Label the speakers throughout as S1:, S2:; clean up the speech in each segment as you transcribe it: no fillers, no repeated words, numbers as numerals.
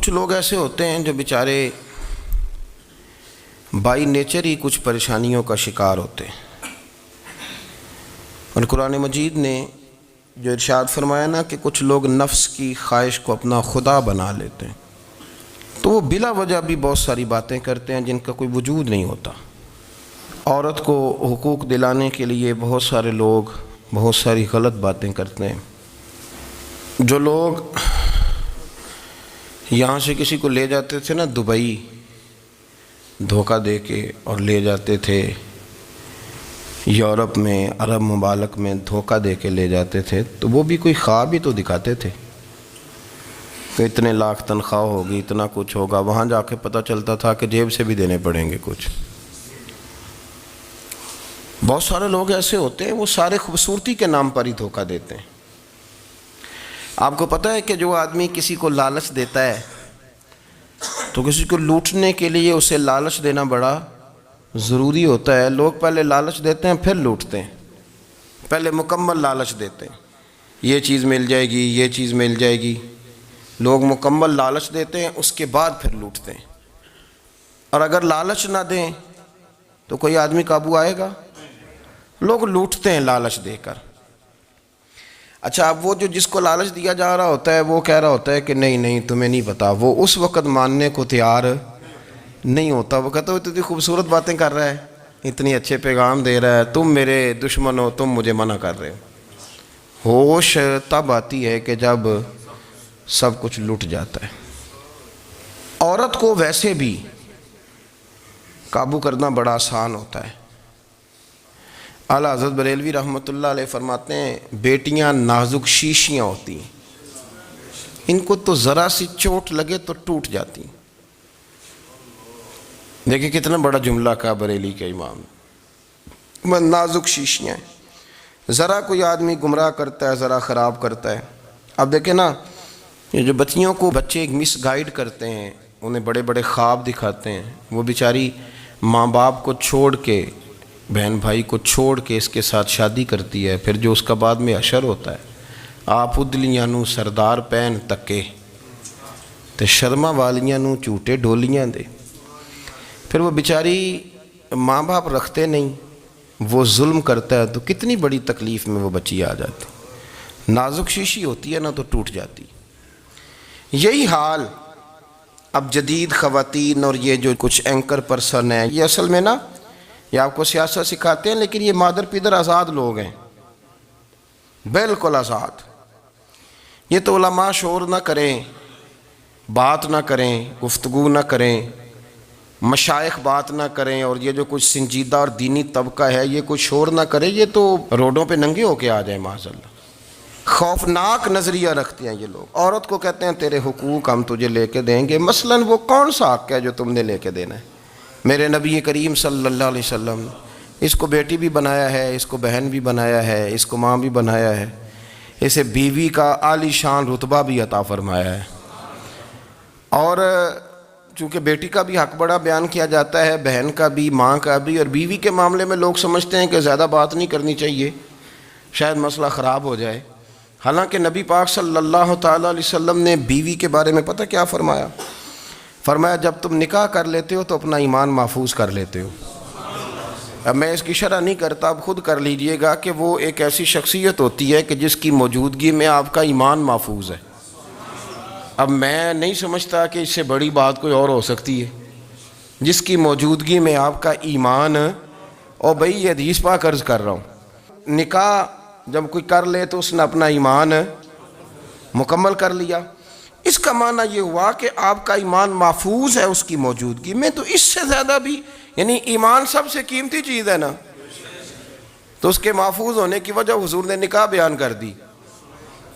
S1: کچھ لوگ ایسے ہوتے ہیں جو بیچارے بائی نیچر ہی کچھ پریشانیوں کا شکار ہوتے ہیں، اور قرآن مجید نے جو ارشاد فرمایا نا کہ کچھ لوگ نفس کی خواہش کو اپنا خدا بنا لیتے ہیں، تو وہ بلا وجہ بھی بہت ساری باتیں کرتے ہیں جن کا کوئی وجود نہیں ہوتا۔ عورت کو حقوق دلانے کے لیے بہت سارے لوگ بہت ساری غلط باتیں کرتے ہیں۔ جو لوگ یہاں سے کسی کو لے جاتے تھے نا دبئی، دھوکہ دے کے اور لے جاتے تھے یورپ میں، عرب ممالک میں دھوکہ دے کے لے جاتے تھے، تو وہ بھی کوئی خواب ہی تو دکھاتے تھے کہ اتنے لاکھ تنخواہ ہوگی، اتنا کچھ ہوگا۔ وہاں جا کے پتہ چلتا تھا کہ جیب سے بھی دینے پڑیں گے کچھ۔ بہت سارے لوگ ایسے ہوتے ہیں، وہ سارے خوبصورتی کے نام پر ہی دھوکہ دیتے ہیں۔ آپ کو پتہ ہے کہ جو آدمی کسی کو لالچ دیتا ہے تو کسی کو لوٹنے کے لیے اسے لالچ دینا بڑا ضروری ہوتا ہے۔ لوگ پہلے لالچ دیتے ہیں پھر لوٹتے ہیں، پہلے مکمل لالچ دیتے ہیں، یہ چیز مل جائے گی، یہ چیز مل جائے گی۔ لوگ مکمل لالچ دیتے ہیں، اس کے بعد پھر لوٹتے ہیں۔ اور اگر لالچ نہ دیں تو کوئی آدمی قابو آئے گا؟ لوگ لوٹتے ہیں لالچ دے کر۔ اچھا، اب وہ جو جس کو لالچ دیا جا رہا ہوتا ہے وہ کہہ رہا ہوتا ہے کہ نہیں نہیں تمہیں نہیں پتا، وہ اس وقت ماننے کو تیار نہیں ہوتا۔ وہ کہتا ہے اتنی خوبصورت باتیں کر رہا ہے، اتنی اچھے پیغام دے رہا ہے، تم میرے دشمن ہو، تم مجھے منع کر رہے ہو۔ ہوش تب آتی ہے کہ جب سب کچھ لٹ جاتا ہے۔ عورت کو ویسے بھی قابو کرنا بڑا آسان ہوتا ہے۔ اعلیٰ حضرت بریلوی رحمۃ اللہ علیہ فرماتے ہیں بیٹیاں نازک شیشیاں ہوتی ہیں، ان کو تو ذرا سی چوٹ لگے تو ٹوٹ جاتی ہیں۔ دیکھیں کتنا بڑا جملہ کہا بریلی کے امام، نازک شیشیاں ہیں۔ ذرا کوئی آدمی گمراہ کرتا ہے، ذرا خراب کرتا ہے۔ اب دیکھیں نا، یہ جو بچیوں کو بچے ایک مس گائیڈ کرتے ہیں، انہیں بڑے بڑے خواب دکھاتے ہیں، وہ بیچاری ماں باپ کو چھوڑ کے، بہن بھائی کو چھوڑ کے اس کے ساتھ شادی کرتی ہے، پھر جو اس کا بعد میں حشر ہوتا ہے، آپ ادلیاں نو سردار پین تکے تے شرما والیاں نو جھوٹے ڈولیاں دے۔ پھر وہ بیچاری ماں باپ رکھتے نہیں، وہ ظلم کرتا ہے، تو کتنی بڑی تکلیف میں وہ بچی آ جاتی۔ نازک شیشی ہوتی ہے نا تو ٹوٹ جاتی۔ یہی حال اب جدید خواتین اور یہ جو کچھ اینکر پرسن ہیں، یہ اصل میں نا یہ آپ کو سیاست سکھاتے ہیں، لیکن یہ مادر پیدر آزاد لوگ ہیں، بالکل آزاد۔ یہ تو علماء شور نہ کریں، بات نہ کریں، گفتگو نہ کریں، مشائخ بات نہ کریں، اور یہ جو کچھ سنجیدہ اور دینی طبقہ ہے یہ کوئی شور نہ کرے، یہ تو روڈوں پہ ننگے ہو کے آ جائیں معاذ اللہ۔ خوفناک نظریہ رکھتے ہیں یہ لوگ۔ عورت کو کہتے ہیں تیرے حقوق ہم تجھے لے کے دیں گے۔ مثلاً وہ کون سا حق ہے جو تم نے لے کے دینا ہے؟ میرے نبی کریم صلی اللہ علیہ وسلم اس کو بیٹی بھی بنایا ہے، اس کو بہن بھی بنایا ہے، اس کو ماں بھی بنایا ہے، اسے بیوی کا عالی شان رتبہ بھی عطا فرمایا ہے۔ اور چونکہ بیٹی کا بھی حق بڑا بیان کیا جاتا ہے، بہن کا بھی، ماں کا بھی، اور بیوی کے معاملے میں لوگ سمجھتے ہیں کہ زیادہ بات نہیں کرنی چاہیے، شاید مسئلہ خراب ہو جائے۔ حالانکہ نبی پاک صلی اللہ تعالیٰ علیہ وسلم نے بیوی کے بارے میں پتہ کیا فرمایا؟ فرمایا جب تم نکاح کر لیتے ہو تو اپنا ایمان محفوظ کر لیتے ہو۔ اب میں اس کی شرح نہیں کرتا، اب خود کر لیجئے گا کہ وہ ایک ایسی شخصیت ہوتی ہے کہ جس کی موجودگی میں آپ کا ایمان محفوظ ہے۔ اب میں نہیں سمجھتا کہ اس سے بڑی بات کوئی اور ہو سکتی ہے، جس کی موجودگی میں آپ کا ایمان، اور بھئی یہ حدیث پاک عرض کر رہا ہوں، نکاح جب کوئی کر لے تو اس نے اپنا ایمان مکمل کر لیا۔ اس کا معنی یہ ہوا کہ آپ کا ایمان محفوظ ہے اس کی موجودگی میں، تو اس سے زیادہ بھی، یعنی ایمان سب سے قیمتی چیز ہے نا، تو اس کے محفوظ ہونے کی وجہ حضور نے نکاح بیان کر دی۔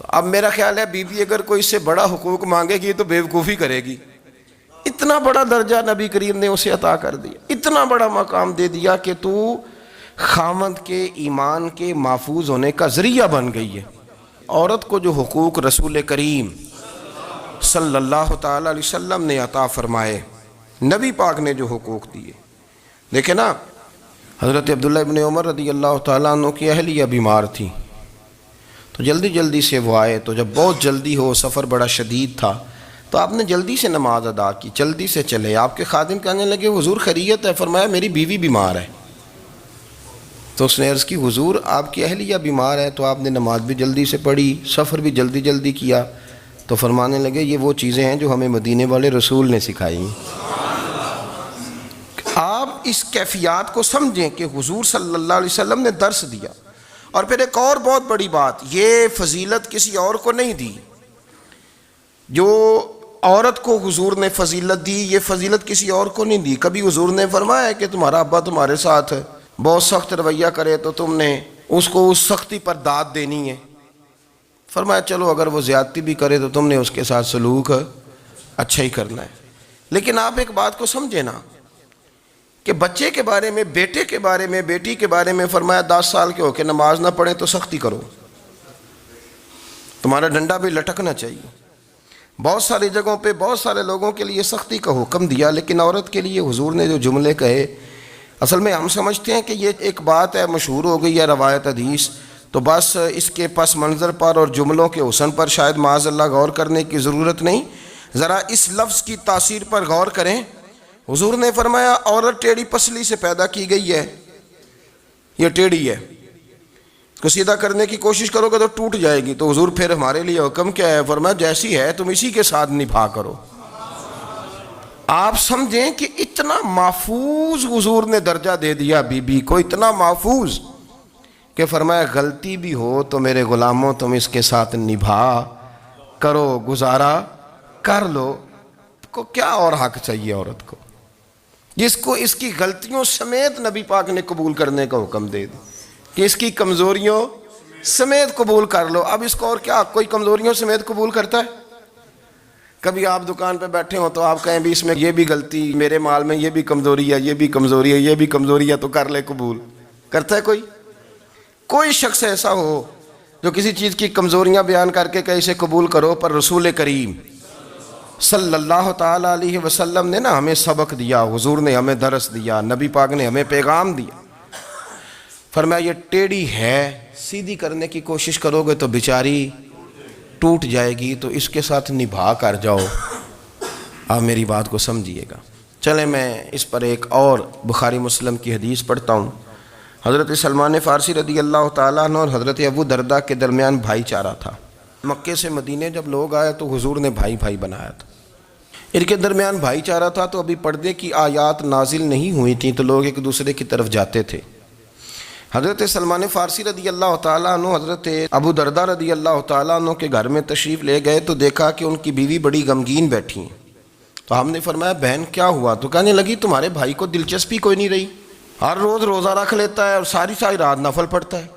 S1: اب میرا خیال ہے بیوی اگر کوئی اس سے بڑا حقوق مانگے گی تو بیوقوفی کرے گی۔ اتنا بڑا درجہ نبی کریم نے اسے عطا کر دیا، اتنا بڑا مقام دے دیا کہ تو خاوند کے ایمان کے محفوظ ہونے کا ذریعہ بن گئی ہے۔ عورت کو جو حقوق رسول کریم صلی اللہ تعالیٰ علیہ وسلم نے عطا فرمائے، نبی پاک نے جو حقوق دیے، دیکھیں نا، حضرت عبداللہ ابن عمر رضی اللہ تعالیٰ عنہ کی اہلیہ بیمار تھی، تو جلدی سے وہ آئے، تو جب بہت جلدی ہو، سفر بڑا شدید تھا، تو آپ نے جلدی سے نماز ادا کی، جلدی سے چلے۔ آپ کے خادم کہنے لگے حضور خیریت ہے؟ فرمایا میری بیوی بیمار ہے۔ تو اس نے عرض کی حضور آپ کی اہلیہ بیمار ہے، تو آپ نے نماز بھی جلدی سے پڑھی، سفر بھی جلدی جلدی کیا۔ تو فرمانے لگے یہ وہ چیزیں ہیں جو ہمیں مدینے والے رسول نے سکھائی۔ آپ اس کیفیات کو سمجھیں کہ حضور صلی اللہ علیہ وسلم نے درس دیا۔ اور پھر ایک اور بہت بڑی بات، یہ فضیلت کسی اور کو نہیں دی، جو عورت کو حضور نے فضیلت دی یہ فضیلت کسی اور کو نہیں دی۔ کبھی حضور نے فرمایا کہ تمہارا ابا تمہارے ساتھ بہت سخت رویہ کرے تو تم نے اس کو اس سختی پر داد دینی ہے؟ فرمایا چلو اگر وہ زیادتی بھی کرے تو تم نے اس کے ساتھ سلوک اچھا ہی کرنا ہے۔ لیکن آپ ایک بات کو سمجھے نا کہ بچے کے بارے میں، بیٹے کے بارے میں، بیٹی کے بارے میں فرمایا 10 سال کے ہو کے نماز نہ پڑھیں تو سختی کرو، تمہارا ڈنڈا بھی لٹکنا چاہیے۔ بہت ساری جگہوں پہ بہت سارے لوگوں کے لیے سختی کا حکم دیا، لیکن عورت کے لیے حضور نے جو جملے کہے، اصل میں ہم سمجھتے ہیں کہ یہ ایک بات ہے، مشہور ہو گئی ہے روایت حدیث، تو بس اس کے پس منظر پر اور جملوں کے حسن پر شاید معاذ اللہ غور کرنے کی ضرورت نہیں۔ ذرا اس لفظ کی تاثیر پر غور کریں۔ حضور نے فرمایا عورت ٹیڑھی پسلی سے پیدا کی گئی ہے، یہ ٹیڑھی ہے، اس کو سیدھا کرنے کی کوشش کرو گے تو ٹوٹ جائے گی۔ تو حضور پھر ہمارے لیے حکم کیا ہے؟ فرمایا جیسی ہے تم اسی کے ساتھ نبھا کرو۔ آپ سمجھیں کہ اتنا محفوظ حضور نے درجہ دے دیا بی بی کو، اتنا محفوظ کہ فرمایا غلطی بھی ہو تو میرے غلاموں تم اس کے ساتھ نبھا کرو، گزارا کر لو۔ کو کیا اور حق چاہیے عورت کو جس کو اس کی غلطیوں سمیت نبی پاک نے قبول کرنے کا حکم دے دی کہ اس کی کمزوریوں سمیت قبول کر لو۔ اب اس کو اور کیا کوئی کمزوریوں سمیت قبول کرتا ہے؟ کبھی آپ دکان پہ بیٹھے ہوں تو آپ کہیں بھی اس میں یہ بھی غلطی، میرے مال میں یہ بھی کمزوری ہے، یہ بھی کمزوری ہے، یہ بھی کمزوری ہے، تو کر لے قبول؟ کرتا ہے کوئی؟ کوئی شخص ایسا ہو جو کسی چیز کی کمزوریاں بیان کر کے کہ اسے قبول کرو؟ پر رسول کریم صلی اللہ تعالیٰ علیہ وسلم نے نا ہمیں سبق دیا، حضور نے ہمیں درس دیا، نبی پاک نے ہمیں پیغام دیا۔ فرمایا یہ ٹیڑھی ہے، سیدھی کرنے کی کوشش کرو گے تو بیچاری ٹوٹ جائے گی، تو اس کے ساتھ نبھا کر جاؤ۔ آپ میری بات کو سمجھیے گا۔ چلیں میں اس پر ایک اور بخاری مسلم کی حدیث پڑھتا ہوں۔ حضرت سلمان فارسی رضی اللہ تعالیٰ عنہ اور حضرت ابو درداء کے درمیان بھائی چارہ تھا۔ مکے سے مدینے جب لوگ آئے تو حضور نے بھائی بھائی بنایا تھا، ان کے درمیان بھائی چارہ تھا، تو ابھی پردے کی آیات نازل نہیں ہوئی تھیں، تو لوگ ایک دوسرے کی طرف جاتے تھے۔ حضرت سلمان فارسی رضی اللہ تعالیٰ عنہ حضرت ابو درداء رضی اللہ تعالیٰ عنہ کے گھر میں تشریف لے گئے تو دیکھا کہ ان کی بیوی بڑی غمگین بیٹھی ہیں۔ تو ہم نے فرمایا بہن کیا ہوا؟ تو کہنے لگی تمہارے بھائی کو دلچسپی کوئی نہیں رہی، ہر روز روزہ رکھ لیتا ہے اور ساری رات نفل پڑھتا ہے۔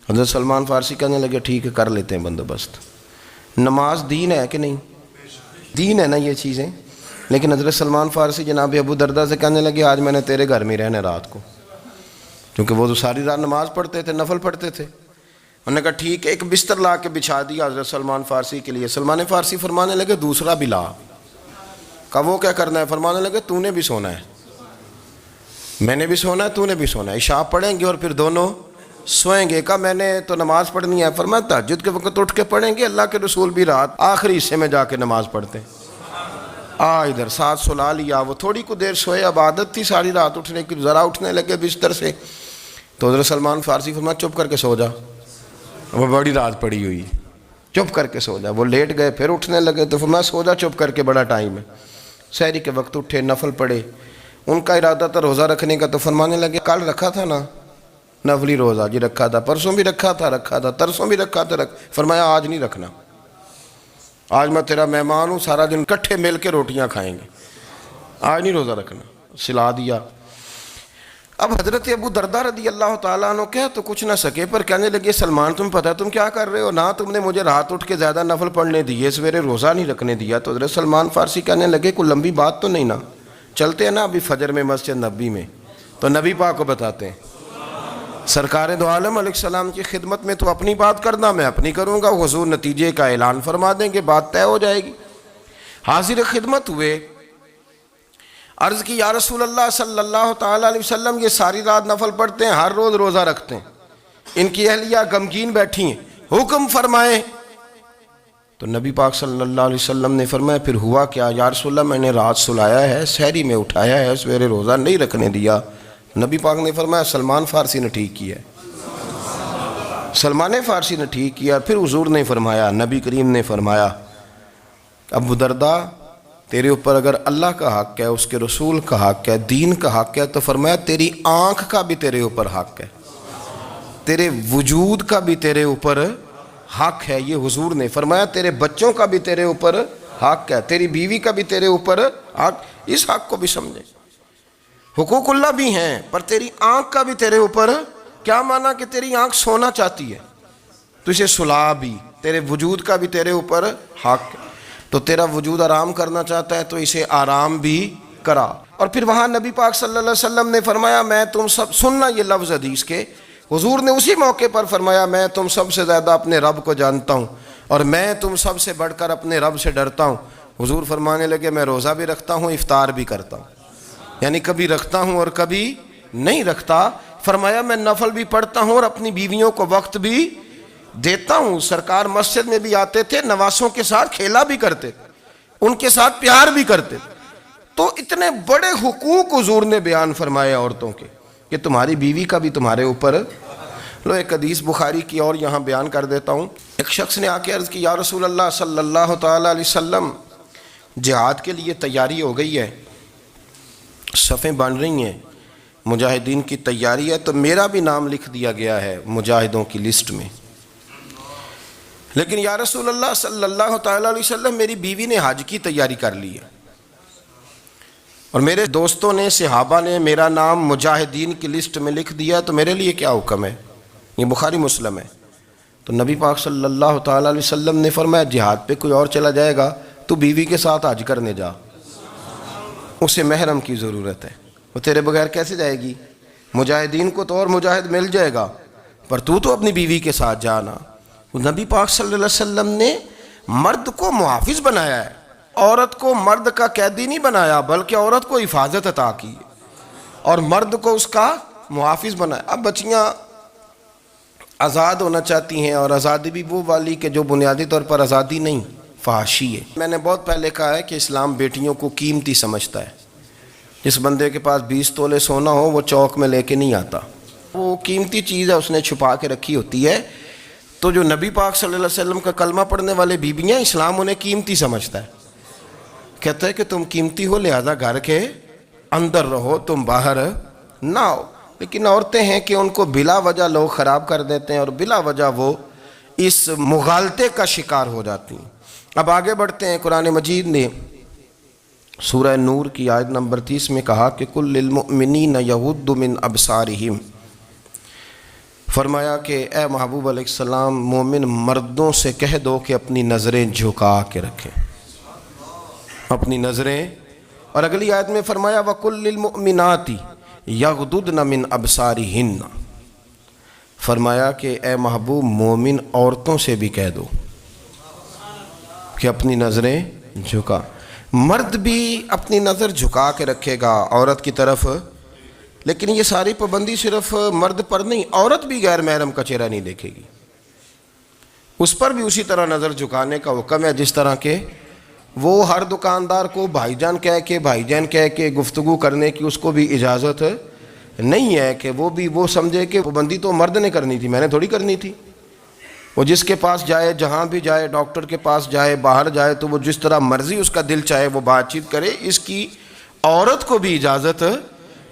S1: حضرت سلمان فارسی کہنے لگے ٹھیک ہے کر لیتے ہیں بندوبست۔ نماز دین ہے کہ نہیں؟ دین ہے نا یہ چیزیں۔ لیکن حضرت سلمان فارسی جناب ابو درداء سے کہنے لگے آج میں نے تیرے گھر میں رہنا رات کو، کیونکہ وہ تو ساری رات نماز پڑھتے تھے، نفل پڑھتے تھے۔ انہوں نے کہا ٹھیک ہے، ایک بستر لا کے بچھا دیا حضرت سلمان فارسی کے لیے۔ سلمان فارسی فرمانے لگے دوسرا بھی لا۔ کہا وہ کیا کرنا ہے؟ فرمانے لگے تو نے بھی سونا ہے، میں نے بھی سونا ہے، تو نے بھی سونا ہے، عشاء پڑھیں گے اور پھر دونوں سوئیں گے۔ کہا میں نے تو نماز پڑھنی ہے۔ فرمایا تہجد کے وقت اٹھ کے پڑھیں گے، اللہ کے رسول بھی رات آخری حصے میں جا کے نماز پڑھتے ہیں۔ ادھر ساتھ سلا لیا، وہ تھوڑی کو دیر سوئے، اب عادت تھی ساری رات اٹھنے کی، ذرا اٹھنے لگے بستر سے تو حضرت سلمان فارسی فرمایا چپ کر کے سو جا، وہ بڑی رات پڑی ہوئی، چپ کر کے سو جا۔ وہ لیٹ گئے، پھر اٹھنے لگے تو فرمایا سو جا چپ کر کے، بڑا ٹائم ہے۔ سحری کے وقت اٹھے، نفل پڑھے، ان کا ارادہ تھا روزہ رکھنے کا، تو فرمانے لگے کل رکھا تھا نا نفلی روزہ؟ جی رکھا تھا۔ پرسوں بھی رکھا تھا، ترسوں بھی رکھا تھا۔ فرمایا آج نہیں رکھنا، آج میں تیرا مہمان ہوں، سارا دن کٹھے مل کے روٹیاں کھائیں گے، آج نہیں روزہ رکھنا، سلا دیا۔ اب حضرت ابو درداء رضی اللہ تعالیٰ عنہ کہہ تو کچھ نہ سکے، پر کہنے لگے سلمان تم پتہ تم کیا کر رہے ہو؟ نہ تم نے مجھے رات اٹھ کے زیادہ نفل پڑھنے دیے، سویرے روزہ نہیں رکھنے دیا۔ تو حضرت سلمان فارسی کہنے لگے کوئی لمبی بات تو نہیں نا، چلتے ہیں نا ابھی فجر میں مسجد نبی میں، تو نبی پاک کو بتاتے ہیں سرکار دو عالم علیہ السلام کی خدمت میں تو اپنی بات کرنا، میں اپنی کروں گا، حضور نتیجے کا اعلان فرما دیں گے، بات طے ہو جائے گی۔ حاضر خدمت ہوئے، عرض کی یا رسول اللہ صلی اللہ تعالیٰ علیہ وسلم یہ ساری رات نفل پڑھتے ہیں، ہر روز روزہ رکھتے ہیں، ان کی اہلیہ غمگین بیٹھی ہیں، حکم فرمائیں تو نبی پاک صلی اللہ علیہ وسلم نے فرمایا پھر ہوا کیا؟ یا رسول اللہ میں نے رات سلایا ہے، سحری میں اٹھایا ہے، سویرے روزہ نہیں رکھنے دیا۔ نبی پاک نے فرمایا سلمان فارسی نے ٹھیک کیا ہے، سلمان فارسی نے ٹھیک کیا۔ پھر حضور نے فرمایا، نبی کریم نے فرمایا ابو درداء تیرے اوپر اگر اللہ کا حق ہے، اس کے رسول کا حق ہے، دین کا حق ہے، تو فرمایا تیری آنکھ کا بھی تیرے اوپر حق ہے، تیرے وجود کا بھی تیرے اوپر حق ہے۔ یہ حضور نے فرمایا تیرے بچوں کا بھی تیرے اوپر حق ہے، تیری بیوی کا بھی تیرے اوپر حق۔ اس حق کو بھی سمجھے، حقوق اللہ بھی ہیں، پر تیری آنکھ کا بھی تیرے اوپر کیا مانا کہ تیری آنکھ سونا چاہتی ہے تو اسے سلا بھی، تیرے وجود کا بھی تیرے اوپر حق ہے، تو تیرا وجود آرام کرنا چاہتا ہے تو اسے آرام بھی کرا۔ اور پھر وہاں نبی پاک صلی اللہ علیہ وسلم نے فرمایا میں تم سب، سننا یہ لفظ حدیث کے، حضور نے اسی موقع پر فرمایا میں تم سب سے زیادہ اپنے رب کو جانتا ہوں اور میں تم سب سے بڑھ کر اپنے رب سے ڈرتا ہوں۔ حضور فرمانے لگے میں روزہ بھی رکھتا ہوں، افطار بھی کرتا ہوں، یعنی کبھی رکھتا ہوں اور کبھی نہیں رکھتا۔ فرمایا میں نفل بھی پڑھتا ہوں اور اپنی بیویوں کو وقت بھی دیتا ہوں۔ سرکار مسجد میں بھی آتے تھے، نواسوں کے ساتھ کھیلا بھی کرتے تھے، ان کے ساتھ پیار بھی کرتے تھے۔ تو اتنے بڑے حقوق حضور نے بیان فرمائے عورتوں کے کہ تمہاری بیوی کا بھی تمہارے اوپر۔ لو ایک حدیث بخاری کی اور یہاں بیان کر دیتا ہوں۔ ایک شخص نے آ کے عرض کی یا رسول اللہ صلی اللہ تعالیٰ علیہ وسلم جہاد کے لیے تیاری ہو گئی ہے، صفیں بن رہی ہیں، مجاہدین کی تیاری ہے، تو میرا بھی نام لکھ دیا گیا ہے مجاہدوں کی لسٹ میں، لیکن یا رسول اللہ صلی اللہ تعالیٰ علیہ وسلم میری بیوی نے حج کی تیاری کر لی ہے اور میرے دوستوں نے، صحابہ نے میرا نام مجاہدین کی لسٹ میں لکھ دیا، تو میرے لیے کیا حکم ہے؟ یہ بخاری مسلم ہے۔ تو نبی پاک صلی اللہ تعالیٰ علیہ وسلم نے فرمایا جہاد پہ کوئی اور چلا جائے گا تو بیوی کے ساتھ حج کرنے جا، اسے محرم کی ضرورت ہے، وہ تیرے بغیر کیسے جائے گی؟ مجاہدین کو تو اور مجاہد مل جائے گا، پر تو اپنی بیوی کے ساتھ جانا۔ نبی پاک صلی اللہ علیہ وسلم نے مرد کو محافظ بنایا ہے، عورت کو مرد کا قیدی نہیں بنایا، بلکہ عورت کو حفاظت عطا کی اور مرد کو اس کا محافظ بنایا۔ اب بچیاں آزاد ہونا چاہتی ہیں، اور آزادی بھی وہ والی کہ جو بنیادی طور پر آزادی نہیں، فحاشی ہے۔ میں نے بہت پہلے کہا ہے کہ اسلام بیٹیوں کو قیمتی سمجھتا ہے۔ جس بندے کے پاس 20 تولے سونا ہو وہ چوک میں لے کے نہیں آتا، وہ قیمتی چیز ہے، اس نے چھپا کے رکھی ہوتی ہے۔ تو جو نبی پاک صلی اللہ علیہ وسلم کا کلمہ پڑھنے والے بیویاں، اسلام انہیں قیمتی سمجھتا ہے، کہتا ہے کہ تم قیمتی ہو لہذا گھر کے اندر رہو، تم باہر نہ ہو۔ لیکن عورتیں ہیں کہ ان کو بلا وجہ لوگ خراب کر دیتے ہیں اور بلا وجہ وہ اس مغالطے کا شکار ہو جاتی ہیں۔ اب آگے بڑھتے ہیں۔ قرآن مجید نے سورہ نور کی آیت نمبر 30 میں کہا کہ کل للمؤمنین یغضوا من ابصارہم، فرمایا کہ اے محبوب علیہ السلام مومن مردوں سے کہہ دو کہ اپنی نظریں جھکا کے رکھیں، اپنی نظریں۔ اور اگلی آیت میں فرمایا وَقُلْ لِلْمُؤْمِنَاتِ یغضضن من ابصارہن، فرمایا کہ اے محبوب مومن عورتوں سے بھی کہہ دو کہ اپنی نظریں جھکا۔ مرد بھی اپنی نظر جھکا کے رکھے گا عورت کی طرف، لیکن یہ ساری پابندی صرف مرد پر نہیں، عورت بھی غیر محرم کا چہرہ نہیں دیکھے گی، اس پر بھی اسی طرح نظر جھکانے کا حکم ہے، جس طرح کہ وہ ہر دکاندار کو بھائی جان کہہ کے گفتگو کرنے کی اس کو بھی اجازت نہیں ہے کہ وہ بھی وہ سمجھے کہ پابندی تو مرد نے کرنی تھی، میں نے تھوڑی کرنی تھی۔ وہ جس کے پاس جائے، جہاں بھی جائے، ڈاکٹر کے پاس جائے، باہر جائے، تو وہ جس طرح مرضی اس کا دل چاہے وہ بات چیت کرے، اس کی عورت کو بھی اجازت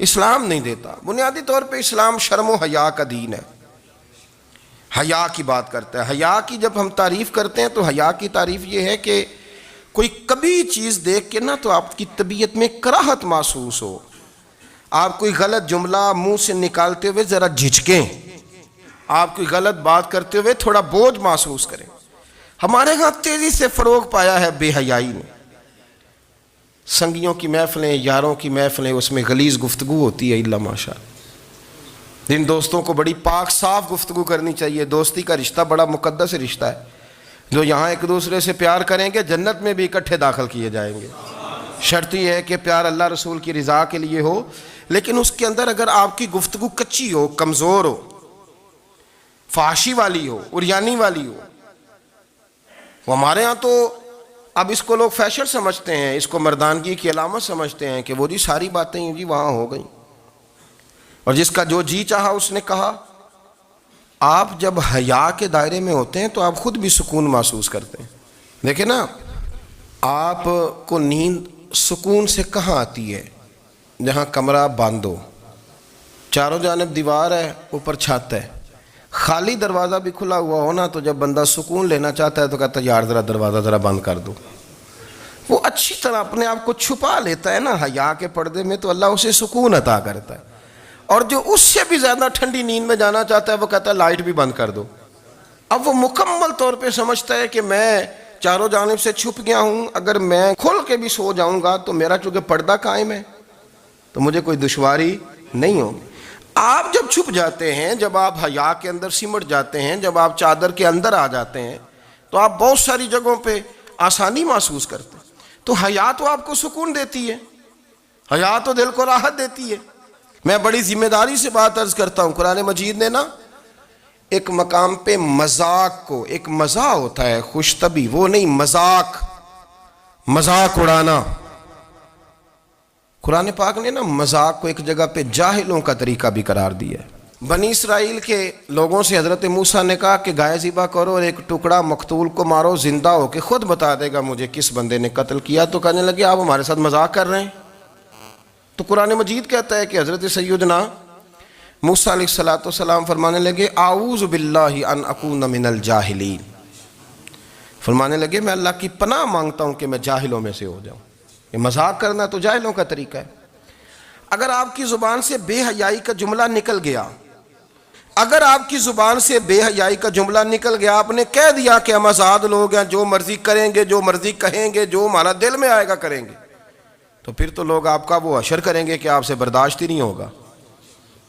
S1: اسلام نہیں دیتا۔ بنیادی طور پہ اسلام شرم و حیا کا دین ہے، حیا کی بات کرتا ہے۔ حیا کی جب ہم تعریف کرتے ہیں تو حیا کی تعریف یہ ہے کہ کوئی کبھی چیز دیکھ کے نہ تو آپ کی طبیعت میں کراہت محسوس ہو، آپ کوئی غلط جملہ منہ سے نکالتے ہوئے ذرا جھجکیں، آپ کوئی غلط بات کرتے ہوئے تھوڑا بوجھ محسوس کریں۔ ہمارے ہاں تیزی سے فروغ پایا ہے بے حیائی نے، سنگیوں کی محفلیں، یاروں کی محفلیں، اس میں غلیظ گفتگو ہوتی ہے، الا ماشاء اللہ۔ جن دوستوں کو بڑی پاک صاف گفتگو کرنی چاہیے، دوستی کا رشتہ بڑا مقدس رشتہ ہے، جو یہاں ایک دوسرے سے پیار کریں گے جنت میں بھی اکٹھے داخل کیے جائیں گے۔ شرط یہ ہے کہ پیار اللہ رسول کی رضا کے لیے ہو، لیکن اس کے اندر اگر آپ کی گفتگو کچی ہو، کمزور ہو، فحاشی والی ہو، عریانی والی ہو، وہ ہمارے ہاں تو اب اس کو لوگ فیشن سمجھتے ہیں، اس کو مردانگی کی علامت سمجھتے ہیں کہ وہ جی ساری باتیں جی وہاں ہو گئیں، اور جس کا جو جی چاہا اس نے کہا۔ آپ جب حیا کے دائرے میں ہوتے ہیں تو آپ خود بھی سکون محسوس کرتے ہیں۔ دیکھیں نا، آپ کو نیند سکون سے کہاں آتی ہے؟ جہاں کمرہ بند ہو، چاروں جانب دیوار ہے، اوپر چھت ہے، خالی دروازہ بھی کھلا ہوا ہو نا، تو جب بندہ سکون لینا چاہتا ہے تو کہتا ہے یار ذرا دروازہ ذرا بند کر دو۔ وہ اچھی طرح اپنے آپ کو چھپا لیتا ہے نا حیا کے پردے میں، تو اللہ اسے سکون عطا کرتا ہے۔ اور جو اس سے بھی زیادہ ٹھنڈی نیند میں جانا چاہتا ہے وہ کہتا ہے لائٹ بھی بند کر دو۔ اب وہ مکمل طور پہ سمجھتا ہے کہ میں چاروں جانب سے چھپ گیا ہوں، اگر میں کھل کے بھی سو جاؤں گا تو میرا چونکہ پردہ قائم ہے تو مجھے کوئی دشواری نہیں ہوگی۔ آپ جب چھپ جاتے ہیں، جب آپ حیا کے اندر سمٹ جاتے ہیں، جب آپ چادر کے اندر آ جاتے ہیں تو آپ بہت ساری جگہوں پہ آسانی محسوس کرتے ہیں۔ تو حیا تو آپ کو سکون دیتی ہے، حیا تو دل کو راحت دیتی ہے۔ میں بڑی ذمہ داری سے بات عرض کرتا ہوں، قرآن مجید نے نا ایک مقام پہ مذاق کو، ایک مزاح ہوتا ہے خوش طبی، وہ نہیں، مذاق اڑانا، قرآن پاک نے نا مذاق کو ایک جگہ پہ جاہلوں کا طریقہ بھی قرار دیا ہے۔ بنی اسرائیل کے لوگوں سے حضرت موسیٰ نے کہا کہ گائے ذبح کرو اور ایک ٹکڑا مقتول کو مارو، زندہ ہو کے خود بتا دے گا مجھے کس بندے نے قتل کیا۔ تو کہنے لگے آپ ہمارے ساتھ مذاق کر رہے ہیں۔ تو قرآن مجید کہتا ہے کہ حضرت سیدنا موسیٰ علیہ السلام فرمانے لگے اعوذ باللہ ان اکون من الجاہلین، فرمانے لگے میں اللہ کی پناہ مانگتا ہوں کہ میں جاہلوں میں سے ہو جاؤں۔ یہ مذاق کرنا تو جاہلوں کا طریقہ ہے۔ اگر آپ کی زبان سے بے حیائی کا جملہ نکل گیا، اگر آپ کی زبان سے بے حیائی کا جملہ نکل گیا، آپ نے کہہ دیا کہ ہم آزاد لوگ ہیں، جو مرضی کریں گے، جو مرضی کہیں گے، جو ہمارا دل میں آئے گا کریں گے، تو پھر تو لوگ آپ کا وہ حشر کریں گے کہ آپ سے برداشت ہی نہیں ہوگا۔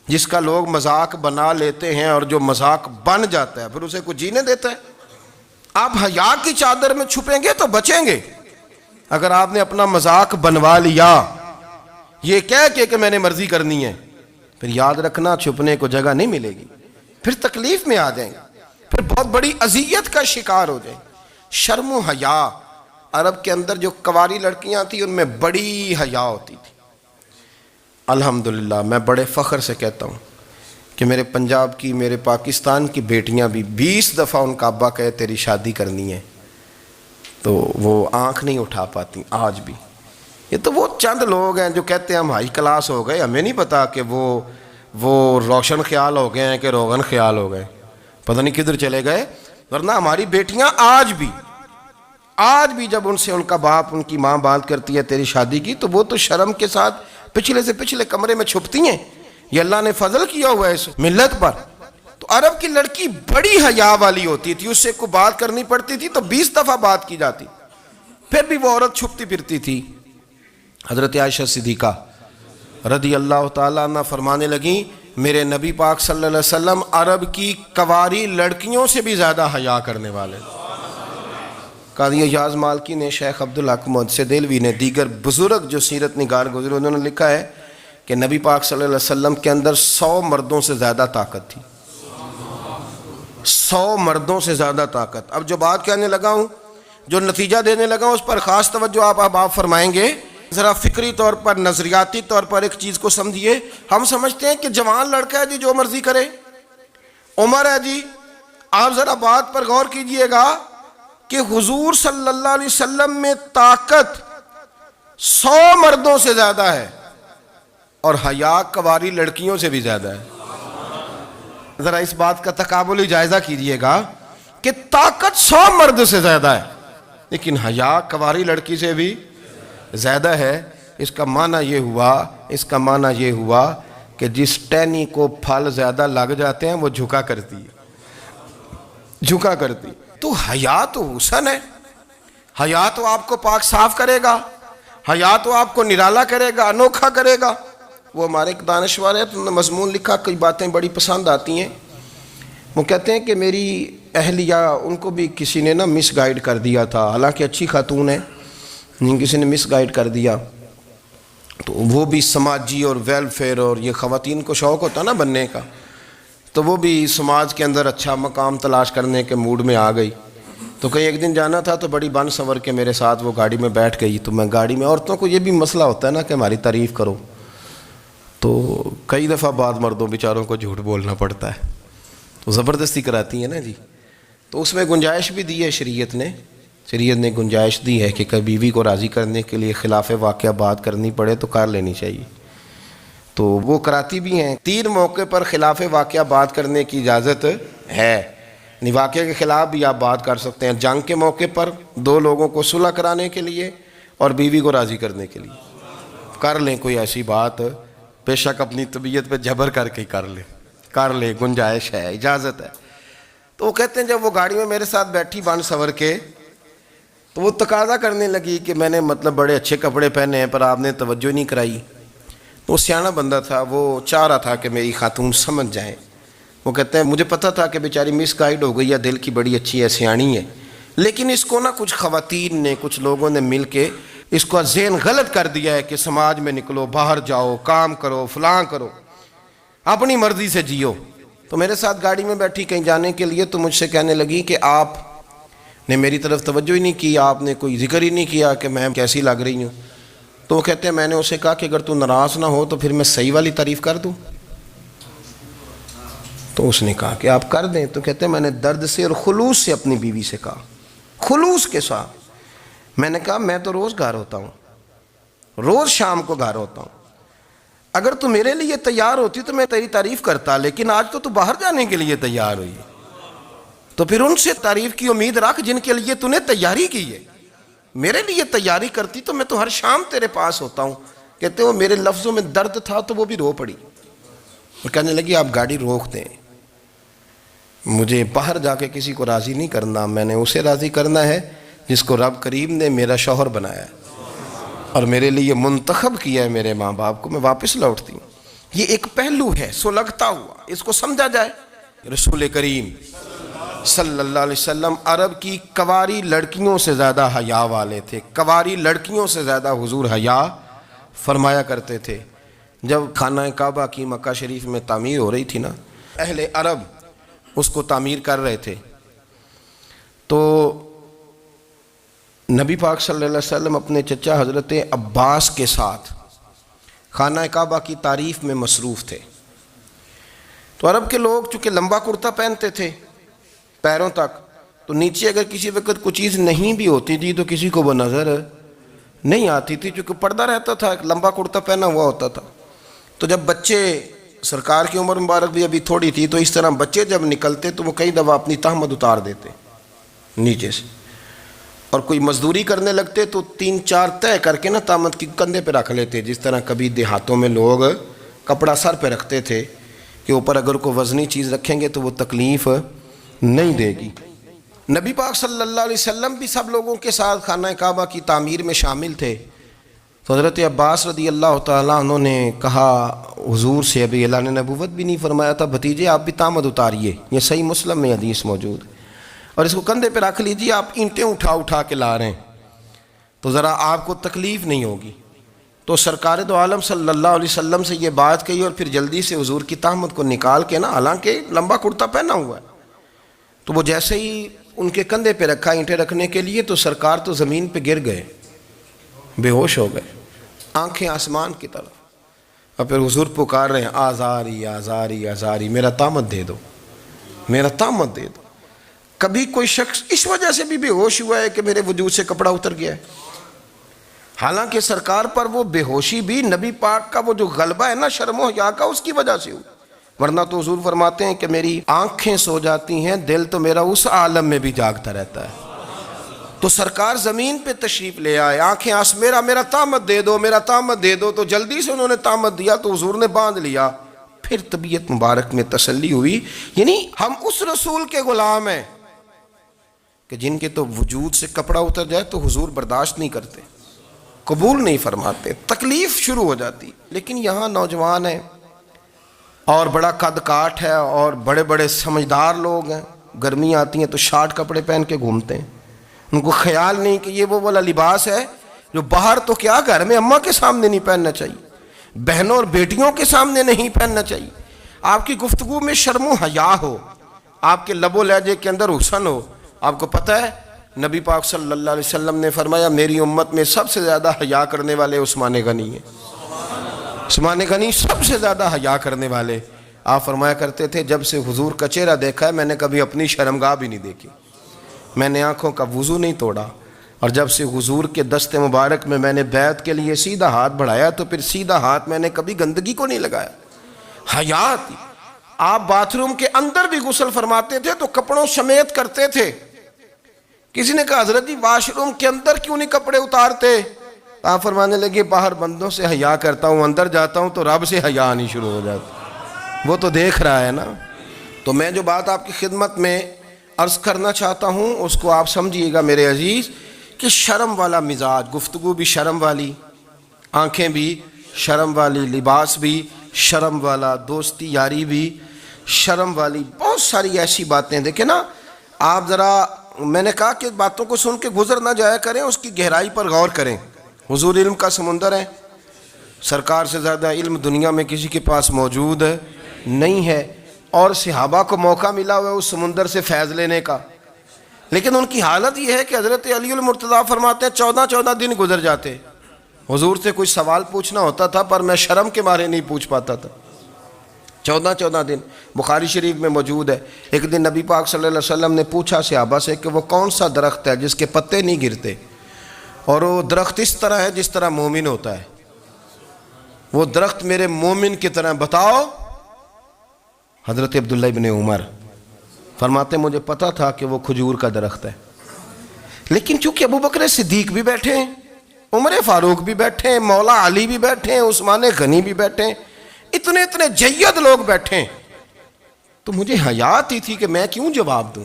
S1: جس کا لوگ مذاق بنا لیتے ہیں اور جو مذاق بن جاتا ہے پھر اسے کوئی جینے دیتا ہے؟ آپ حیا کی چادر میں چھپیں گے تو بچیں گے۔ اگر آپ نے اپنا مذاق بنوا لیا یہ کہہ کے کہ میں نے مرضی کرنی ہے، پھر یاد رکھنا چھپنے کو جگہ نہیں ملے گی، پھر تکلیف میں آ جائیں گے، پھر بہت بڑی اذیت کا شکار ہو جائیں۔ شرم و حیا، عرب کے اندر جو کنواری لڑکیاں تھیں ان میں بڑی حیا ہوتی تھی۔ الحمدللہ میں بڑے فخر سے کہتا ہوں کہ میرے پنجاب کی، میرے پاکستان کی بیٹیاں بھی 20 دفعہ ان کا ابا کہے تیری شادی کرنی ہے تو وہ آنکھ نہیں اٹھا پاتی آج بھی۔ یہ تو وہ چند لوگ ہیں جو کہتے ہیں ہم ہائی کلاس ہو گئے، ہمیں نہیں پتا کہ وہ روشن خیال ہو گئے ہیں کہ روغن خیال ہو گئے، پتہ نہیں کدھر چلے گئے۔ ورنہ ہماری بیٹیاں آج بھی جب ان سے ان کا باپ، ان کی ماں بات کرتی ہے تیری شادی کی، تو وہ تو شرم کے ساتھ پچھلے سے پچھلے کمرے میں چھپتی ہیں۔ یہ اللہ نے فضل کیا ہوا ہے اس ملت پر۔ تو عرب کی لڑکی بڑی حیا والی ہوتی تھی، اس سے کوئی بات کرنی پڑتی تھی تو 20 دفعہ بات کی جاتی، پھر بھی وہ عورت چھپتی پھرتی تھی۔ حضرت عائشہ صدیقہ رضی اللہ تعالیٰ عنہ فرمانے لگیں میرے نبی پاک صلی اللہ علیہ وسلم عرب کی کنواری لڑکیوں سے بھی زیادہ حیا کرنے والے۔ قاضی اعجاز مالکی نے، شیخ عبدالحق محدث دہلوی نے، دیگر بزرگ جو سیرت نگار گزرے انہوں نے لکھا ہے کہ نبی پاک صلی اللہ علیہ وسلم کے اندر 100 مردوں سے زیادہ طاقت تھی، 100 مردوں سے زیادہ طاقت۔ اب جو بات کہنے لگا ہوں، جو نتیجہ دینے لگا ہوں، اس پر خاص توجہ آپ فرمائیں گے۔ ذرا فکری طور پر، نظریاتی طور پر ایک چیز کو سمجھیے۔ ہم سمجھتے ہیں کہ جوان لڑکا ہے جی جو مرضی کرے، عمر ہے جی۔ آپ ذرا بات پر غور کیجئے گا کہ حضور صلی اللہ علیہ وسلم میں طاقت 100 مردوں سے زیادہ ہے اور حیا کنواری لڑکیوں سے بھی زیادہ ہے۔ ذرا اس بات کا تقابلی جائزہ کیجئے گا کہ طاقت 100 مرد سے زیادہ ہے لیکن حیا کنواری لڑکی سے بھی زیادہ ہے۔ اس کا معنی یہ ہوا کہ جس ٹہنی کو پھل زیادہ لگ جاتے ہیں وہ جھکا کرتی۔ تو حیا تو حسن ہے، حیا تو آپ کو پاک صاف کرے گا، حیا تو آپ کو نرالا کرے گا، انوکھا کرے گا۔ وہ ہمارے ایک دانشور ہے، انہوں نے مضمون لکھا، کئی باتیں بڑی پسند آتی ہیں۔ وہ کہتے ہیں کہ میری اہلیہ، ان کو بھی کسی نے مس گائیڈ کر دیا تھا، حالانکہ اچھی خاتون ہے، کسی نے مس گائیڈ کر دیا، تو وہ بھی سماجی اور ویلفیئر اور یہ خواتین کو شوق ہوتا نا بننے کا، تو وہ بھی سماج کے اندر اچھا مقام تلاش کرنے کے موڈ میں آ گئی۔ تو کہیں ایک دن جانا تھا تو بڑی بن سنور کے میرے ساتھ وہ گاڑی میں بیٹھ گئی. تو میں گاڑی میں, عورتوں کو یہ بھی مسئلہ ہوتا ہے نا کہ ہماری تعریف کرو, تو کئی دفعہ بعض مردوں بیچاروں کو جھوٹ بولنا پڑتا ہے, تو زبردستی کراتی ہیں نا جی. تو اس میں گنجائش بھی دی ہے شریعت نے گنجائش دی ہے کہ کبھی بیوی کو راضی کرنے کے لیے خلاف واقعہ بات کرنی پڑے تو کر لینی چاہیے. تو وہ کراتی بھی ہیں. 3 موقع پر خلاف واقعہ بات کرنے کی اجازت ہے. واقعہ کے خلاف بھی آپ بات کر سکتے ہیں. جنگ کے موقع پر 2 لوگوں کو صلح کرانے کے لیے اور بیوی کو راضی کرنے کے لیے کر لیں کوئی ایسی بات, بے شک اپنی طبیعت پہ جبر کر کے کر لیں, گنجائش ہے, اجازت ہے. تو وہ کہتے ہیں جب وہ گاڑی میں میرے ساتھ بیٹھی بن سنور کے, تو وہ تقاضا کرنے لگی کہ میں نے مطلب بڑے اچھے کپڑے پہنے ہیں پر آپ نے توجہ نہیں کرائی. وہ سیاںا بندہ تھا, وہ چاہ رہا تھا کہ میری خاتون سمجھ جائیں. وہ کہتے ہیں مجھے پتہ تھا کہ بیچاری مس گائیڈ ہو گئی ہے, دل کی بڑی اچھی ہے, سیاਣੀ ہے, لیکن اس کو نا کچھ خواتین نے, کچھ لوگوں نے مل کے اس کو ذہن غلط کر دیا ہے کہ سماج میں نکلو, باہر جاؤ, کام کرو, فلاں کرو, اپنی مرضی سے جیو. تو میرے ساتھ گاڑی میں بیٹھی کہیں جانے کے لیے, تو مجھ سے کہنے لگی کہ آپ نے میری طرف توجہ ہی نہیں کی, آپ نے کوئی ذکر ہی نہیں کیا کہ میں کیسی لگ رہی ہوں. تو وہ کہتے ہیں میں نے اسے کہا کہ اگر تو ناراض نہ ہو تو پھر میں صحیح والی تعریف کر دوں. تو اس نے کہا کہ آپ کر دیں. تو کہتے ہیں میں نے درد سے اور خلوص سے اپنی بیوی سے کہا, خلوص کے ساتھ. میں نے کہا میں تو روز گھر ہوتا ہوں, روز شام کو گھر ہوتا ہوں, اگر تو میرے لیے تیار ہوتی تو میں تیری تعریف کرتا, لیکن آج تو باہر جانے کے لیے تیار ہوئی, تو پھر ان سے تعریف کی امید رکھ جن کے لیے تو نے تیاری کی ہے. میرے لیے تیاری کرتی تو میں تو ہر شام تیرے پاس ہوتا ہوں. کہتے وہ میرے لفظوں میں درد تھا تو وہ بھی رو پڑی. اور کہنے لگی آپ گاڑی روک دیں, مجھے باہر جا کے کسی کو راضی نہیں کرنا, میں نے اسے راضی کرنا ہے جس کو رب کریم نے میرا شوہر بنایا ہے اور میرے لیے منتخب کیا ہے میرے ماں باپ کو. میں واپس لوٹتی ہوں. یہ ایک پہلو ہے سلگتا ہوا, اس کو سمجھا جائے. رسول کریم صلی اللہ علیہ وسلم عرب کی کواری لڑکیوں سے زیادہ حیا والے تھے, کواری لڑکیوں سے زیادہ حضور حیا فرمایا کرتے تھے. جب خانہ کعبہ کی مکہ شریف میں تعمیر ہو رہی تھی نا, اہل عرب اس کو تعمیر کر رہے تھے, تو نبی پاک صلی اللہ علیہ وسلم اپنے چچا حضرت عباس کے ساتھ خانہ کعبہ کی تعریف میں مصروف تھے. تو عرب کے لوگ چونکہ لمبا کرتا پہنتے تھے پیروں تک, تو نیچے اگر کسی وقت کوئی چیز نہیں بھی ہوتی تھی تو کسی کو وہ نظر نہیں آتی تھی, چونکہ پردہ رہتا تھا, ایک لمبا کرتا پہنا ہوا ہوتا تھا. تو جب بچے, سرکار کی عمر مبارک بھی ابھی تھوڑی تھی, تو اس طرح بچے جب نکلتے تو وہ کئی دفعہ اپنی تہمت اتار دیتے نیچے سے, اور کوئی مزدوری کرنے لگتے تو 3-4 طے کر کے نا تہمت کی کندھے پہ رکھ لیتے, جس طرح کبھی دیہاتوں میں لوگ کپڑا سر پہ رکھتے تھے کہ اوپر اگر کوئی وزنی چیز رکھیں گے تو وہ تکلیف نہیں دے گی. نبی پاک صلی اللہ علیہ وسلم بھی سب لوگوں کے ساتھ خانہ کعبہ کی تعمیر میں شامل تھے. تو حضرت عباس رضی اللہ تعالیٰ عنہ نے کہا حضور سے, ابھی اللہ نے نبوت بھی نہیں فرمایا تھا, بھتیجے آپ بھی تہمت اتاریے, یہ صحیح مسلم میں حدیث موجود ہے, اور اس کو کندھے پہ رکھ لیجیے, آپ اینٹیں اٹھا کے لا رہے ہیں تو ذرا آپ کو تکلیف نہیں ہوگی. تو سرکار دو عالم صلی اللہ علیہ وسلم سے یہ بات کہی, اور پھر جلدی سے حضور کی تہمت کو نکال کے نا, حالانکہ لمبا کرتا پہنا ہوا ہے, تو وہ جیسے ہی ان کے کندھے پہ رکھا اینٹیں رکھنے کے لیے, تو سرکار تو زمین پہ گر گئے, بے ہوش ہو گئے, آنکھیں آسمان کی طرف, اور پھر حضور پکار رہے ہیں آزاری آزاری آزاری, میرا تہمت دے دو, میرا تہمت دے دو. کبھی کوئی شخص اس وجہ سے بھی بے ہوش ہوا ہے کہ میرے وجود سے کپڑا اتر گیا ہے, حالانکہ سرکار پر وہ بے ہوشی بھی نبی پاک کا وہ جو غلبہ ہے نا شرم و حیا کا, اس کی وجہ سے ہوئی. ورنہ تو حضور فرماتے ہیں کہ میری آنکھیں سو جاتی ہیں, دل تو میرا اس عالم میں بھی جاگتا رہتا ہے. تو سرکار زمین پہ تشریف لے آئے, آنکھیں میرا تہمت دے دو, میرا تہمت دے دو. تو جلدی سے انہوں نے تہمت دیا تو حضور نے باندھ لیا. پھر طبیعت مبارک میں تسلی ہوئی. یعنی ہم اس رسول کے غلام ہیں کہ جن کے تو وجود سے کپڑا اتر جائے تو حضور برداشت نہیں کرتے, قبول نہیں فرماتے, تکلیف شروع ہو جاتی. لیکن یہاں نوجوان ہیں اور بڑا قد کاٹ ہے اور بڑے بڑے سمجھدار لوگ ہیں, گرمی آتی ہیں تو شارٹ کپڑے پہن کے گھومتے ہیں. ان کو خیال نہیں کہ یہ وہ والا لباس ہے جو باہر تو کیا گھر میں اماں کے سامنے نہیں پہننا چاہیے, بہنوں اور بیٹیوں کے سامنے نہیں پہننا چاہیے. آپ کی گفتگو میں شرم و حیا ہو, آپ کے لب و لہجے کے اندر حسن ہو. آپ کو پتہ ہے نبی پاک صلی اللہ علیہ وسلم نے فرمایا میری امت میں سب سے زیادہ حیا کرنے والے عثمان غنی ہیں. عثمان غنی سب سے زیادہ حیا کرنے والے. آپ فرمایا کرتے تھے جب سے حضور کا چہرہ دیکھا ہے میں نے کبھی اپنی شرمگاہ بھی نہیں دیکھی, میں نے آنکھوں کا وضو نہیں توڑا, اور جب سے حضور کے دست مبارک میں نے بیعت کے لیے سیدھا ہاتھ بڑھایا تو پھر سیدھا ہاتھ میں نے کبھی گندگی کو نہیں لگایا. حیات. آپ باتھ روم کے اندر بھی غسل فرماتے تھے تو کپڑوں سمیت کرتے تھے. کسی نے کہا حضرت جی واش روم کے اندر کیوں نہیں کپڑے اتارتے؟ آپ فرمانے لگے باہر بندوں سے حیا کرتا ہوں, اندر جاتا ہوں تو رب سے حیا آنی شروع ہو جاتی, وہ تو دیکھ رہا ہے نا. تو میں جو بات آپ کی خدمت میں عرض کرنا چاہتا ہوں اس کو آپ سمجھیے گا میرے عزیز, کہ شرم والا مزاج, گفتگو بھی شرم والی, آنکھیں بھی شرم والی, لباس بھی شرم والا, دوستی یاری بھی شرم والی, بہت ساری ایسی باتیں. دیکھیں نا آپ ذرا, میں نے کہا کہ باتوں کو سن کے گزر نہ جایا کریں, اس کی گہرائی پر غور کریں. حضور علم کا سمندر ہے, سرکار سے زیادہ علم دنیا میں کسی کے پاس موجود نہیں ہے, اور صحابہ کو موقع ملا ہوا ہے اس سمندر سے فیض لینے کا. لیکن ان کی حالت یہ ہے کہ حضرت علی المرتضیٰ فرماتے ہیں 14 دن گزر جاتے, حضور سے کوئی سوال پوچھنا ہوتا تھا پر میں شرم کے مارے نہیں پوچھ پاتا تھا. 14 دن. بخاری شریف میں موجود ہے, ایک دن نبی پاک صلی اللہ علیہ وسلم نے پوچھا صحابہ سے کہ وہ کون سا درخت ہے جس کے پتے نہیں گرتے, اور وہ درخت اس طرح ہے جس طرح مومن ہوتا ہے, وہ درخت میرے مومن کی طرح بتاؤ. حضرت عبداللہ ابن عمر فرماتے مجھے پتا تھا کہ وہ کھجور کا درخت ہے, لیکن چونکہ ابو بکر صدیق بھی بیٹھے ہیں, عمر فاروق بھی بیٹھے ہیں, مولا علی بھی بیٹھے ہیں, عثمان غنی بھی بیٹھے ہیں, اتنے جید لوگ بیٹھے ہیں, تو مجھے حیا آتی تھی کہ میں کیوں جواب دوں.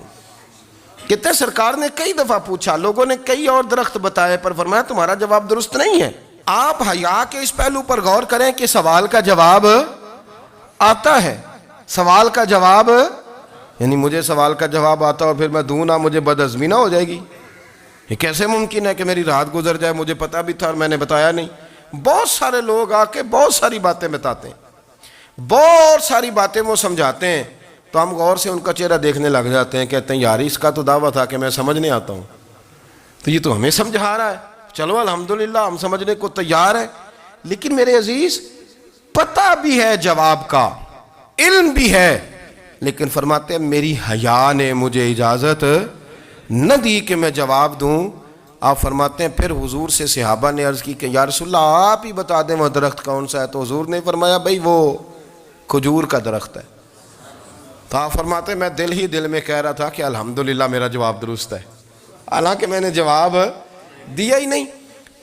S1: کہتے ہیں سرکار نے کئی دفعہ پوچھا, لوگوں نے کئی اور درخت بتائے, پر فرمایا تمہارا جواب درست نہیں ہے. آپ حیا کے اس پہلو پر غور کریں کہ سوال کا جواب آتا ہے, سوال کا جواب, یعنی مجھے سوال کا جواب آتا اور پھر میں دوں نہ, مجھے بدعزمی نہ ہو جائے گی. یہ کیسے ممکن ہے کہ میری رات گزر جائے, مجھے پتا بھی تھا اور میں نے بتایا نہیں. بہت سارے لوگ آ کے بہت ساری باتیں بتاتے ہیں, بہت ساری باتیں وہ سمجھاتے ہیں, تو ہم غور سے ان کا چہرہ دیکھنے لگ جاتے ہیں, کہتے ہیں یار اس کا تو دعویٰ تھا کہ میں سمجھنے آتا ہوں, تو یہ تو ہمیں سمجھا رہا ہے, چلو الحمدللہ ہم سمجھنے کو تیار ہیں. لیکن میرے عزیز پتہ بھی ہے جواب کا, علم بھی ہے, لیکن فرماتے ہیں میری حیا نے مجھے اجازت نہ دی کہ میں جواب دوں. آپ فرماتے ہیں پھر حضور سے صحابہ نے عرض کی کہ یا رسول اللہ آپ ہی بتا دیں وہ درخت کون سا ہے, تو حضور نے فرمایا بھئی وہ کھجور کا درخت ہے. تو آپ فرماتے ہیں میں دل میں کہہ رہا تھا کہ الحمدللہ میرا جواب درست ہے, حالانکہ میں نے جواب دیا ہی نہیں.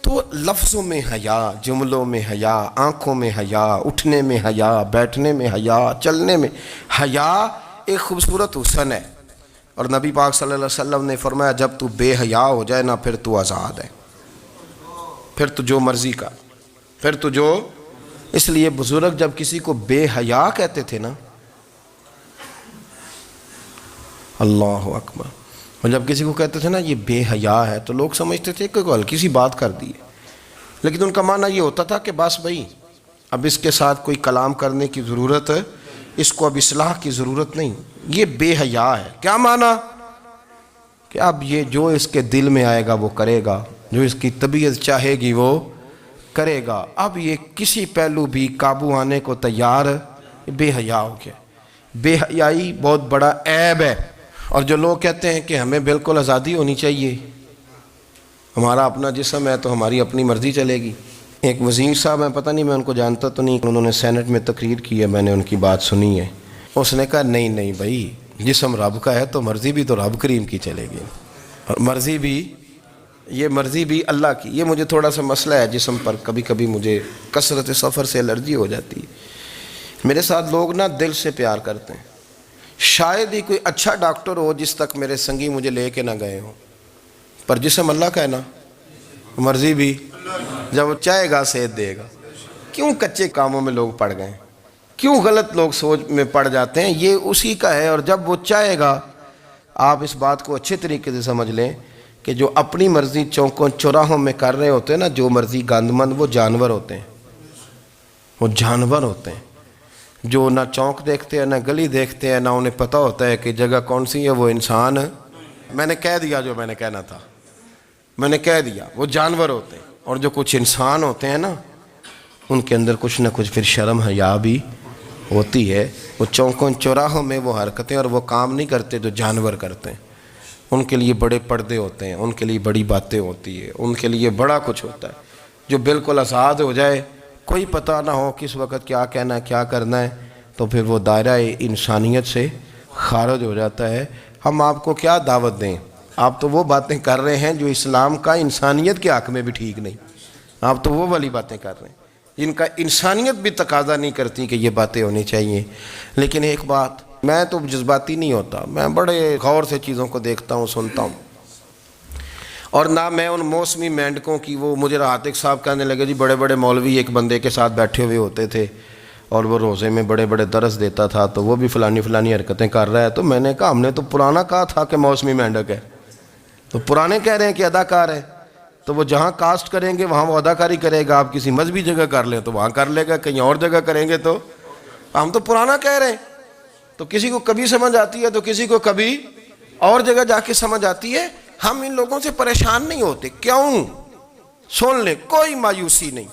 S1: تو لفظوں میں حیا, جملوں میں حیا, آنکھوں میں حیا, اٹھنے میں حیا, بیٹھنے میں حیا, چلنے میں حیا ایک خوبصورت حسن ہے. اور نبی پاک صلی اللہ علیہ وسلم نے فرمایا جب تو بے حیا ہو جائے نا پھر تو آزاد ہے, پھر تو جو مرضی کا, پھر تو جو. اس لیے بزرگ جب کسی کو بے حیا کہتے تھے نا, اللہ اکبر, اور جب کسی کو کہتے تھے نا یہ بے حیا ہے تو لوگ سمجھتے تھے کہ ہلکی سی بات کر دی ہے, لیکن ان کا معنی یہ ہوتا تھا کہ بس بھائی اب اس کے ساتھ کوئی کلام کرنے کی ضرورت ہے, اس کو اب اصلاح کی ضرورت نہیں, یہ بے حیا ہے. کیا معنی کہ اب یہ جو اس کے دل میں آئے گا وہ کرے گا, جو اس کی طبیعت چاہے گی وہ کرے گا, اب یہ کسی پہلو بھی قابو آنے کو تیار, بے حیا ہو گیا. بے حیائی بہت بڑا عیب ہے. اور جو لوگ کہتے ہیں کہ ہمیں بالکل آزادی ہونی چاہیے, ہمارا اپنا جسم ہے تو ہماری اپنی مرضی چلے گی. ایک وزیر صاحب ہیں, پتہ نہیں میں ان کو جانتا تو نہیں, انہوں نے سینٹ میں تقریر کی ہے, میں نے ان کی بات سنی ہے. اس نے کہا نہیں بھائی جسم رب کا ہے تو مرضی بھی تو رب کریم کی چلے گی, اور مرضی بھی اللہ کی. یہ مجھے تھوڑا سا مسئلہ ہے جسم پر, کبھی کبھی مجھے کثرت سفر سے الرجی ہو جاتی ہے. میرے ساتھ لوگ نا دل سے پیار کرتے ہیں, شاید ہی کوئی اچھا ڈاکٹر ہو جس تک میرے سنگی مجھے لے کے نہ گئے ہوں, پر جسم اللہ کا ہے نا, مرضی بھی جب وہ چاہے گا صحت دے گا. کیوں کچے کاموں میں لوگ پڑ گئے, کیوں غلط لوگ سوچ میں پڑ جاتے ہیں, یہ اسی کا ہے. اور جب وہ چاہے گا, آپ اس بات کو اچھے طریقے سے سمجھ لیں کہ جو اپنی مرضی چوکوں چوراہوں میں کر رہے ہوتے ہیں نا, جو مرضی گاندمند, وہ جانور ہوتے ہیں, وہ جانور ہوتے ہیں جو نہ چونک دیکھتے ہیں, نہ گلی دیکھتے ہیں, نہ انہیں پتہ ہوتا ہے کہ جگہ کون سی ہے, وہ انسان میں نے کہہ دیا جو میں نے کہنا تھا، میں نے کہہ دیا. وہ جانور ہوتے ہیں، اور جو کچھ انسان ہوتے ہیں نا، ان کے اندر کچھ نہ کچھ پھر شرم حیا بھی ہوتی ہے. وہ چوکوں چوراہوں میں وہ حرکتیں اور وہ کام نہیں کرتے جو جانور کرتے ہیں. ان کے لیے بڑے پردے ہوتے ہیں، ان کے لیے بڑی باتیں ہوتی ہے، ان کے لیے بڑا کچھ ہوتا ہے. جو بالکل آزاد ہو جائے، کوئی پتہ نہ ہو کس وقت کیا کہنا ہے کیا کرنا ہے، تو پھر وہ دائرہ انسانیت سے خارج ہو جاتا ہے. ہم آپ کو کیا دعوت دیں؟ آپ تو وہ باتیں کر رہے ہیں جو اسلام کا انسانیت کے حق میں بھی ٹھیک نہیں. آپ تو وہ والی باتیں کر رہے ہیں جن کا انسانیت بھی تقاضا نہیں کرتی کہ یہ باتیں ہونی چاہیے. لیکن ایک بات، میں تو جذباتی نہیں ہوتا، میں بڑے غور سے چیزوں کو دیکھتا ہوں، سنتا ہوں. اور نہ میں ان موسمی مینڈکوں کی، وہ مجھے عاتق صاحب کہنے لگے جی بڑے بڑے مولوی ایک بندے کے ساتھ بیٹھے ہوئے ہوتے تھے اور وہ روزے میں بڑے بڑے درس دیتا تھا تو وہ بھی فلانی حرکتیں کر رہا ہے. تو میں نے کہا ہم نے تو پرانا کہا تھا کہ موسمی مینڈک ہے، تو پرانے کہہ رہے ہیں کہ اداکار ہے. تو وہ جہاں کاسٹ کریں گے وہاں وہ اداکاری کرے گا. آپ کسی مذہبی جگہ کر لیں تو وہاں کر لے گا، کہیں اور جگہ کریں گے تو ہم تو پرانا کہہ رہے ہیں. تو کسی کو کبھی سمجھ آتی ہے تو کسی کو کبھی اور جگہ جا کے سمجھ آتی ہے. ہم ان لوگوں سے پریشان نہیں ہوتے. کیوں؟ سن لیں، کوئی مایوسی نہیں.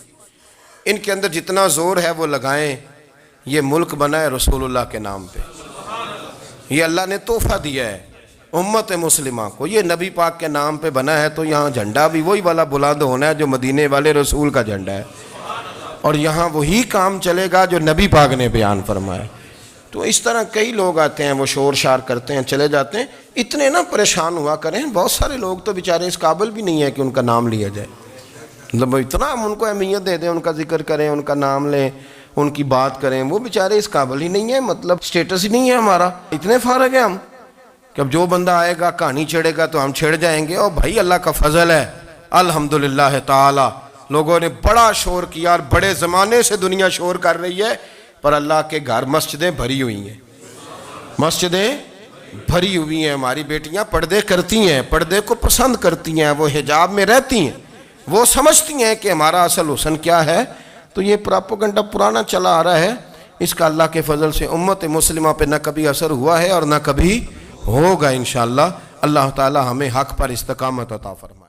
S1: ان کے اندر جتنا زور ہے وہ لگائیں. یہ ملک بنا ہے رسول اللہ کے نام پہ. یہ اللہ نے تحفہ دیا ہے امت مسلمہ کو. یہ نبی پاک کے نام پہ بنا ہے تو یہاں جھنڈا بھی وہی والا بلند ہونا ہے جو مدینے والے رسول کا جھنڈا ہے، اور یہاں وہی کام چلے گا جو نبی پاک نے بیان فرمایا. تو اس طرح کئی لوگ آتے ہیں، وہ شور شار کرتے ہیں، چلے جاتے ہیں. اتنے نہ پریشان ہوا کریں. بہت سارے لوگ تو بیچارے اس قابل بھی نہیں ہے کہ ان کا نام لیا جائے. مطلب اتنا ہم ان کو اہمیت دے دیں، ان کا ذکر کریں، ان کا نام لیں، ان کی بات کریں. وہ بیچارے اس قابل ہی نہیں ہے، مطلب سٹیٹس ہی نہیں ہے ہمارا. اتنے فارغ ہیں ہم کہ اب جو بندہ آئے گا کہانی چھیڑے گا تو ہم چھیڑ جائیں گے. اور بھائی اللہ کا فضل ہے الحمدللہ تعالی. لوگوں نے بڑا شور کیا اور بڑے زمانے سے دنیا شور کر رہی ہے، پر اللہ کے گھر مسجدیں بھری ہوئی ہیں. مسجدیں بھری ہوئی ہیں. ہماری بیٹیاں پردے کرتی ہیں، پردے کو پسند کرتی ہیں، وہ حجاب میں رہتی ہیں، وہ سمجھتی ہیں کہ ہمارا اصل حسن کیا ہے. تو یہ پراپوگنڈا پرانا چلا آ رہا ہے. اس کا اللہ کے فضل سے امت مسلمہ پہ نہ کبھی اثر ہوا ہے اور نہ کبھی ہوگا انشاءاللہ. اللہ تعالی ہمیں حق پر استقامت عطا فرمائے.